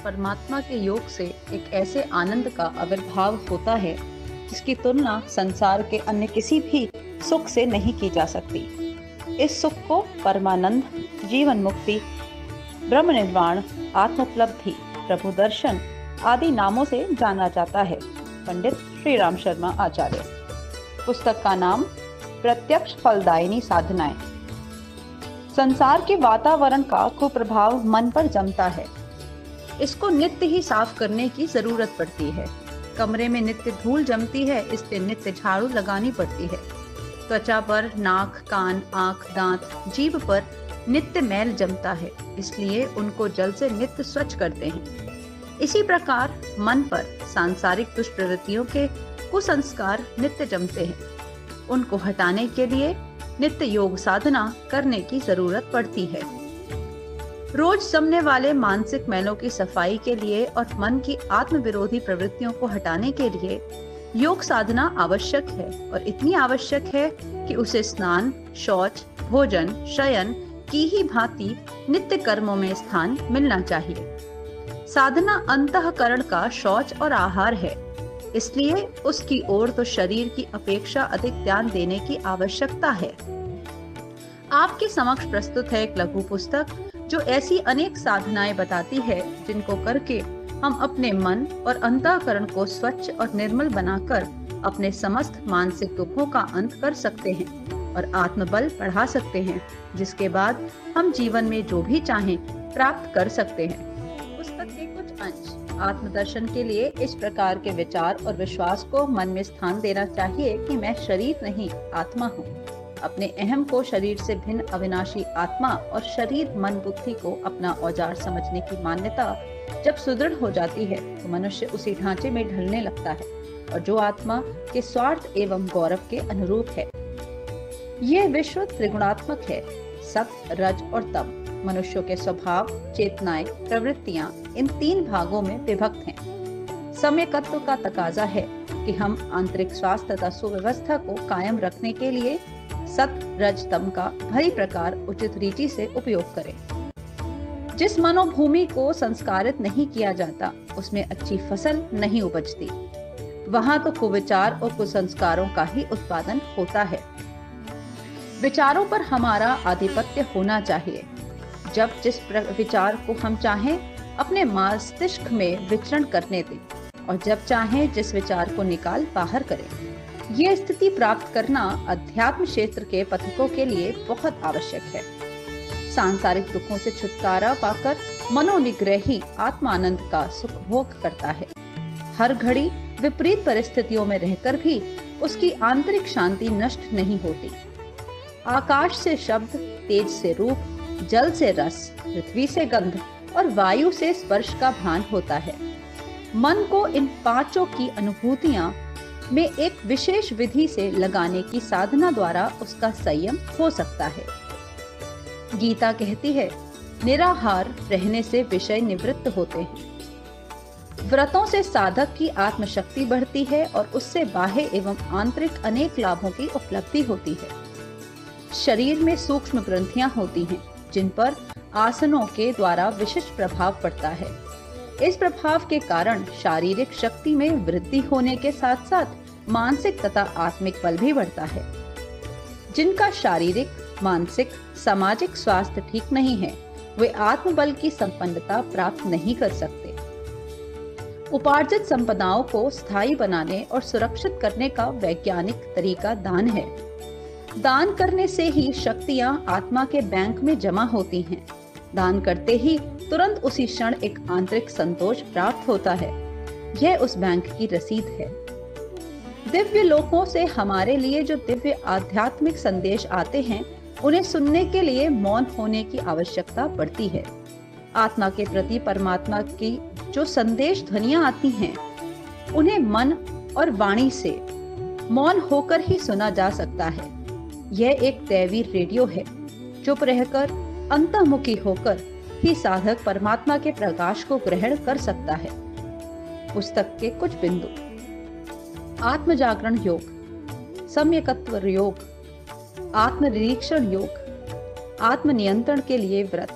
परमात्मा के योग से एक ऐसे आनंद का आविर्भाव होता है जिसकी तुलना संसार के अन्य किसी भी सुख से नहीं की जा सकती। इस सुख को परमानंद, जीवन मुक्ति, ब्रह्म निर्वाण, आत्मोपलब्धि, प्रभु दर्शन आदि नामों से जाना जाता है। पंडित श्री राम शर्मा आचार्य। पुस्तक का नाम प्रत्यक्ष फलदायिनी साधनाएं। संसार के वातावरण का कुप्रभाव मन पर जमता है। इसको नित्य ही साफ करने की जरूरत पड़ती है। कमरे में नित्य धूल जमती है, इसलिए नित्य झाड़ू लगानी पड़ती है। त्वचा पर, नाक, कान, आंख, दांत, जीभ पर नित्य मैल जमता है, इसलिए उनको जल से नित्य स्वच्छ करते हैं। इसी प्रकार मन पर सांसारिक दुष्प्रवृत्तियों के कुसंस्कार नित्य जमते हैं। उनको हटाने के लिए नित्य योग साधना करने की जरूरत पड़ती है। रोज जमने वाले मानसिक मैलों की सफाई के लिए और मन की आत्म विरोधी प्रवृत्तियों को हटाने के लिए योग साधना आवश्यक है, और इतनी आवश्यक है कि उसे स्नान, शौच, भोजन, शयन की ही भांति नित्य कर्मों में स्थान मिलना चाहिए। साधना अंतःकरण का शौच और आहार है, इसलिए उसकी ओर तो शरीर की अपेक्षा अधिक ध्यान देने की आवश्यकता है। आपके समक्ष प्रस्तुत है एक लघु पुस्तक जो ऐसी अनेक साधनाएं बताती है जिनको करके हम अपने मन और अंतःकरण को स्वच्छ और निर्मल बनाकर अपने समस्त मानसिक दुखों का अंत कर सकते हैं और आत्मबल बढ़ा सकते हैं, जिसके बाद हम जीवन में जो भी चाहें प्राप्त कर सकते हैं। पुस्तक के कुछ अंश आत्मदर्शन के लिए इस प्रकार के विचार और विश्वास को मन में स्थान देना चाहिए कि मैं शरीर नहीं, आत्मा हूँ। अपने अहम को शरीर से भिन्न अविनाशी आत्मा और शरीर मन बुद्धि को अपना औजार समझने की मान्यता जब सुदृढ़ हो जाती है तो मनुष्य उसी ढांचे में ढलने लगता है और जो आत्मा के स्वार्थ एवं गौरव के अनुरूप है। यह विश्व त्रिगुणात्मक है, सत्व, रज और तम। मनुष्यों के स्वभाव, चेतनाएं, प्रवृत्तियां इन तीन भागों में विभक्त हैं। सम्यकत्व का तकाजा है कि हम आंतरिक स्वास्थ्य तथा सुव्यवस्था को कायम रखने के लिए सत्व, रज, तम का भली प्रकार उचित रीति से उपयोग करें। जिस मनोभूमि को संस्कारित नहीं किया जाता उसमें अच्छी फसल नहीं उपजती। वहां तो कुविचार और कुसंस्कारों का ही उत्पादन होता है। विचारों पर हमारा आधिपत्य होना चाहिए। जब जिस विचार को हम चाहें अपने मस्तिष्क में विचरण करने दें और जब चाहें जिस विचार को निकाल बाहर करें। यह स्थिति प्राप्त करना अध्यात्म क्षेत्र के पथिकों के लिए बहुत आवश्यक है। सांसारिक दुखों से छुटकारा पाकर मनोनिग्रही आत्मानंद का सुख भोग करता है। हर घड़ी विपरीत परिस्थितियों में रहकर भी उसकी आंतरिक शांति नष्ट नहीं होती। आकाश से शब्द, तेज से रूप, जल से रस, पृथ्वी से गंध और वायु से स्पर्श का भान होता है। मन को इन पांचों की अनुभूतियां में एक विशेष विधि से लगाने की साधना द्वारा उसका संयम हो सकता है। गीता कहती है, निराहार रहने से विषय निवृत्त होते हैं। व्रतों से साधक की आत्मशक्ति बढ़ती है और उससे बाह्य एवं आंतरिक अनेक लाभों की उपलब्धि होती है। शरीर में सूक्ष्म ग्रंथियां होती हैं जिन पर आसनों के द्वारा विशिष्ट प्रभाव पड़ता है। इस प्रभाव के कारण शारीरिक शक्ति में वृद्धि होने के साथ साथ मानसिक तथा आत्मिक बल भी बढ़ता है। जिनका शारीरिक, मानसिक, सामाजिक स्वास्थ्य ठीक नहीं है वे आत्मबल की संपन्नता प्राप्त नहीं कर सकते। उपार्जित संपदाओं को स्थायी बनाने और सुरक्षित करने का वैज्ञानिक तरीका दान है। दान करने से ही शक्तियां आत्मा के बैंक में जमा होती हैं। दान करते ही तुरंत उसी क्षण एक आंतरिक संतोष प्राप्त होता है। यह उस बैंक की रसीद है। दिव्य लोकों से हमारे लिए जो दिव्य आध्यात्मिक संदेश आते हैं उन्हें सुनने के लिए मौन होने की आवश्यकता पड़ती है। आत्मा के प्रति परमात्मा की जो संदेश ध्वनियां आती हैं उन्हें मन और वाणी से मौन होकर ही सुना जा सकता है। यह एक दैवी रेडियो है। चुप रहकर, अंतर्मुखी होकर ही साधक परमात्मा के प्रकाश को ग्रहण कर सकता है। पुस्तक के कुछ बिंदु। आत्म जागरण योग, सम्यकत्व योग, आत्म निरीक्षण योग, आत्म नियंत्रण के लिए व्रत,